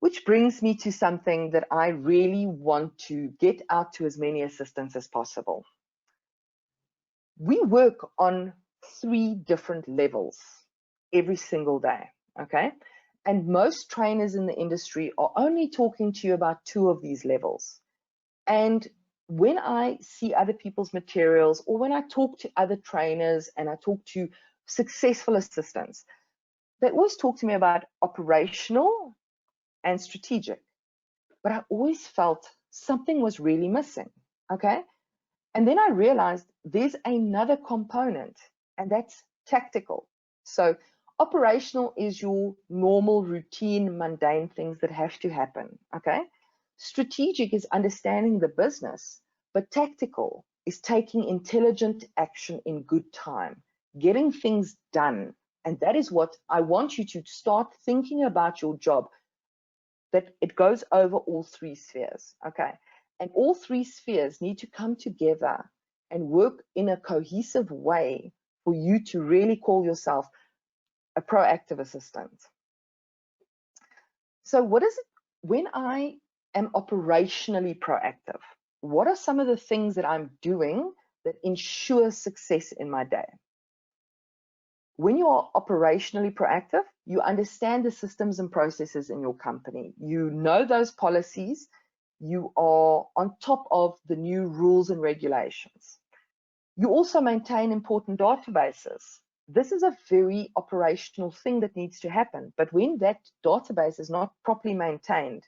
Which brings me to something that I really want to get out to as many assistants as possible. We work on 3 different levels every single day, okay? And most trainers in the industry are only talking to you about 2 of these levels. And when I see other people's materials, or when I talk to other trainers and I talk to successful assistants, they always talk to me about operational and strategic. But I always felt something was really missing, okay? And then I realized there's another component, and that's tactical. So operational is your normal, routine, mundane things that have to happen, okay? Strategic is understanding the business, but tactical is taking intelligent action in good time, getting things done. And that is what I want you to start thinking about your job, that it goes over all 3 spheres, okay? And all 3 spheres need to come together and work in a cohesive way for you to really call yourself a proactive assistant. So what is it when I am operationally proactive? What are some of the things that I'm doing that ensure success in my day? When you are operationally proactive, you understand the systems and processes in your company. You know those policies. You are on top of the new rules and regulations. You also maintain important databases. This is a very operational thing that needs to happen. But when that database is not properly maintained,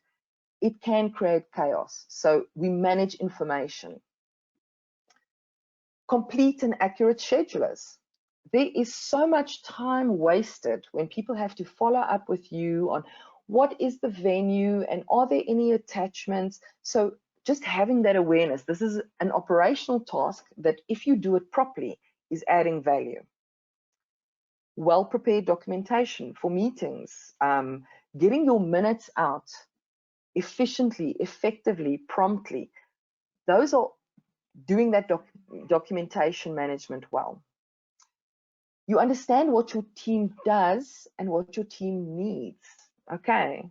it can create chaos. So we manage information. Complete and accurate schedulers. There is so much time wasted when people have to follow up with you on what is the venue and are there any attachments. So just having that awareness, this is an operational task that if you do it properly is adding value. Well-prepared documentation for meetings, getting your minutes out efficiently, effectively, promptly. Those are doing that documentation management well. You understand what your team does and what your team needs. Okay,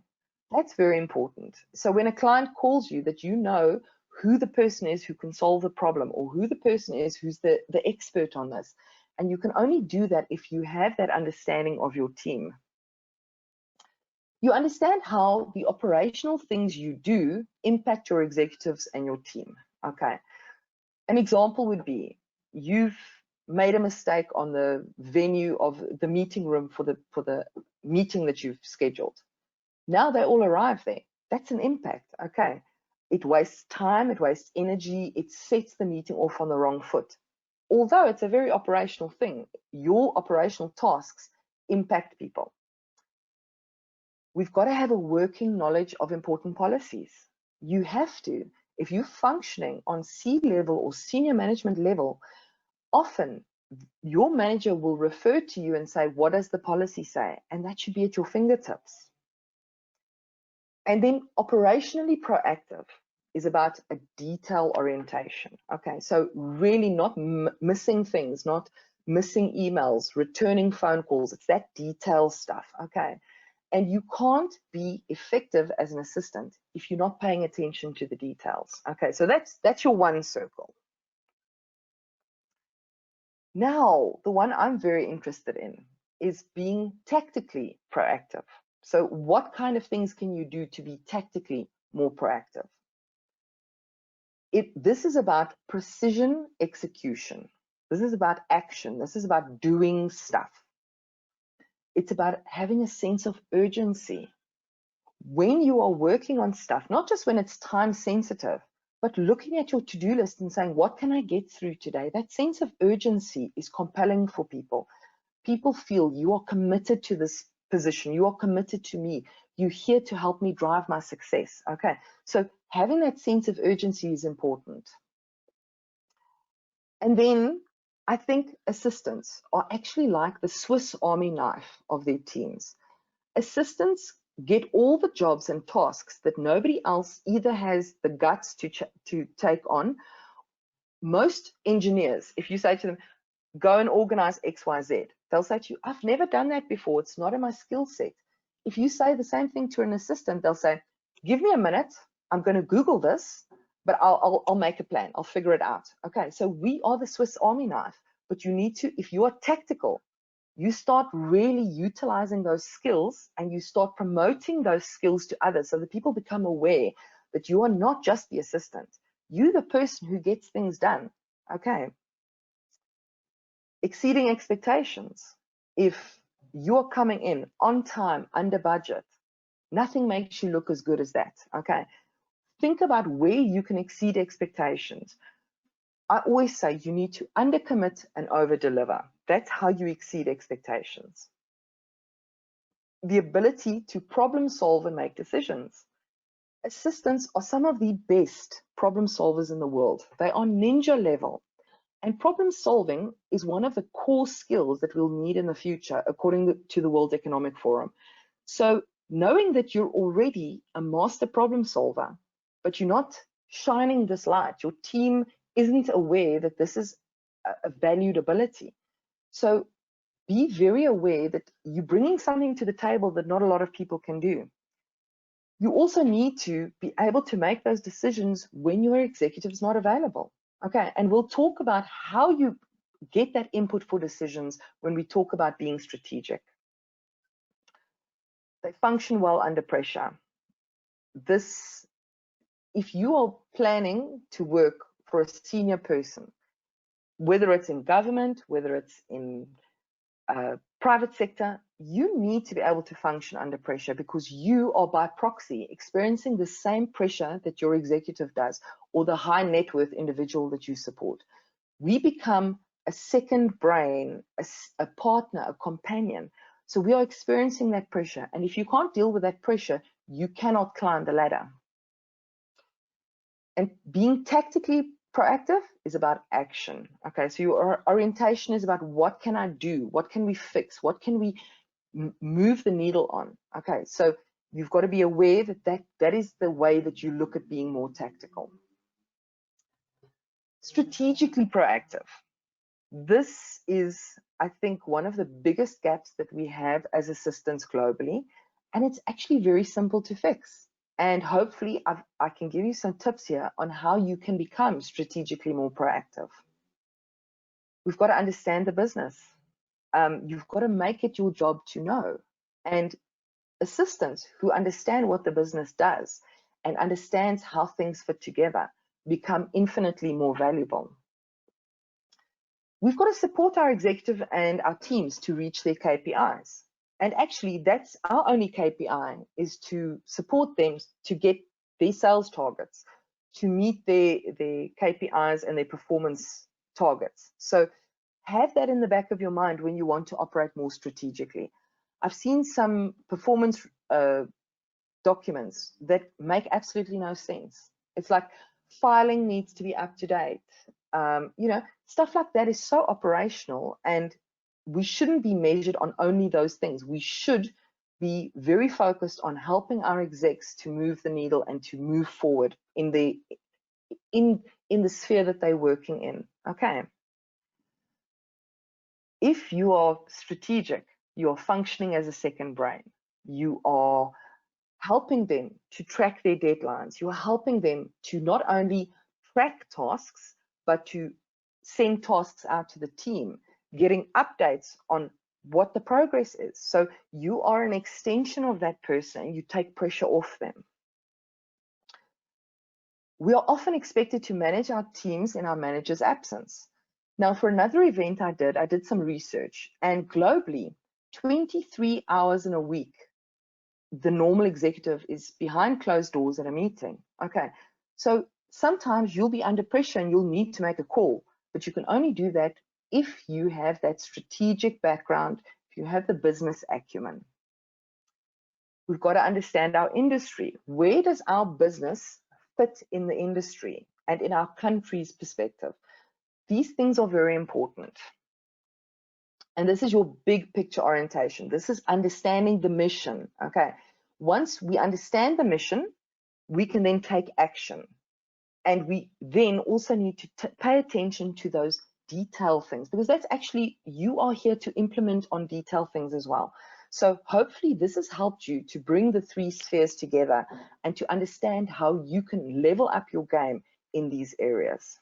that's very important. So when a client calls you, that you know who the person is who can solve the problem, or who the person is who's the expert on this. And you can only do that if you have that understanding of your team. You understand how the operational things you do impact your executives and your team. Okay, an example would be you've made a mistake on the venue of the meeting room for the meeting that you've scheduled. Now they all arrive there. That's an impact. Okay, it wastes time, it wastes energy, it sets the meeting off on the wrong foot. Although it's a very operational thing, your operational tasks impact people. We've got to have a working knowledge of important policies. You have to. If you're functioning on C-level or senior management level, often your manager will refer to you and say, what does the policy say? And that should be at your fingertips. And then operationally proactive is about a detail orientation. Okay, so really not missing things, not missing emails, returning phone calls. It's that detail stuff. Okay, and you can't be effective as an assistant if you're not paying attention to the details. Okay, so that's your one circle. Now, the one I'm very interested in is being tactically proactive. So what kind of things can you do to be tactically more proactive? This is about precision execution. This is about action. This is about doing stuff. It's about having a sense of urgency. When you are working on stuff, not just when it's time sensitive, but looking at your to-do list and saying, what can I get through today? That sense of urgency is compelling for people. People feel you are committed to this position. You are committed to me. You're here to help me drive my success. Okay, so having that sense of urgency is important. And then I think assistants are actually like the Swiss Army knife of their teams. Assistants get all the jobs and tasks that nobody else either has the guts to take on. Most engineers, if you say to them, go and organize XYZ, they'll say to you, I've never done that before. It's not in my skill set. if you say the same thing to an assistant, they'll say, give me a minute, I'm going to Google this, but I'll make a plan, I'll figure it out. Okay, so we are the Swiss Army knife, but you need to, if you are tactical, you start really utilizing those skills and you start promoting those skills to others so that people become aware that you are not just the assistant, you're the person who gets things done. Okay. Exceeding expectations. If you're coming in on time, under budget, nothing makes you look as good as that. Okay. Think about where you can exceed expectations. I always say you need to undercommit and overdeliver. That's how you exceed expectations. The ability to problem solve and make decisions. Assistants are some of the best problem solvers in the world. They are ninja level. And problem solving is one of the core skills that we'll need in the future, according to the World Economic Forum. So knowing that you're already a master problem solver, but you're not shining this light, your team isn't aware that this is a valued ability. So be very aware that you're bringing something to the table that not a lot of people can do. You also need to be able to make those decisions when your executive is not available. Okay, and we'll talk about how you get that input for decisions when we talk about being strategic. They function well under pressure. This, if you are planning to work for a senior person, whether it's in government, whether it's in private sector, you need to be able to function under pressure because you are by proxy experiencing the same pressure that your executive does or the high net worth individual that you support. We become a second brain, a partner, a companion. So we are experiencing that pressure. And if you can't deal with that pressure, you cannot climb the ladder. And being tactically proactive is about action. Okay, so your orientation is about what can I do? What can we fix? What can we move the needle on? Okay, so you've got to be aware that is the way that you look at being more tactical. Strategically proactive. This is, I think, one of the biggest gaps that we have as assistants globally, and it's actually very simple to fix. And hopefully I can give you some tips here on how you can become strategically more proactive. We've got to understand the business. You've got to make it your job to know. And assistants who understand what the business does and understands how things fit together become infinitely more valuable. We've got to support our executive and our teams to reach their KPIs. And actually, that's our only KPI, is to support them to get their sales targets, to meet their KPIs and their performance targets. So have that in the back of your mind when you want to operate more strategically. I've seen some performance documents that make absolutely no sense. It's like filing needs to be up to date. You know, stuff like that is so operational, and we shouldn't be measured on only those things. We should be very focused on helping our execs to move the needle and to move forward in the sphere that they're working in. Okay. If you are strategic, you are functioning as a second brain. You are helping them to track their deadlines. You are helping them to not only track tasks, but to send tasks out to the team, getting updates on what the progress is. So you are an extension of that person. You take pressure off them. We are often expected to manage our teams in our manager's absence. Now, for another event I did some research, and globally, 23 hours in a week, the normal executive is behind closed doors at a meeting. Okay, so sometimes you'll be under pressure and you'll need to make a call, but you can only do that if you have that strategic background, if you have the business acumen. We've got to understand our industry. Where does our business fit in the industry and in our country's perspective? These things are very important. And this is your big picture orientation. This is understanding the mission. Okay. Once we understand the mission, we can then take action. And we then also need to pay attention to those detail things, because that's actually, you are here to implement on detail things as well. So hopefully this has helped you to bring the 3 spheres together and to understand how you can level up your game in these areas.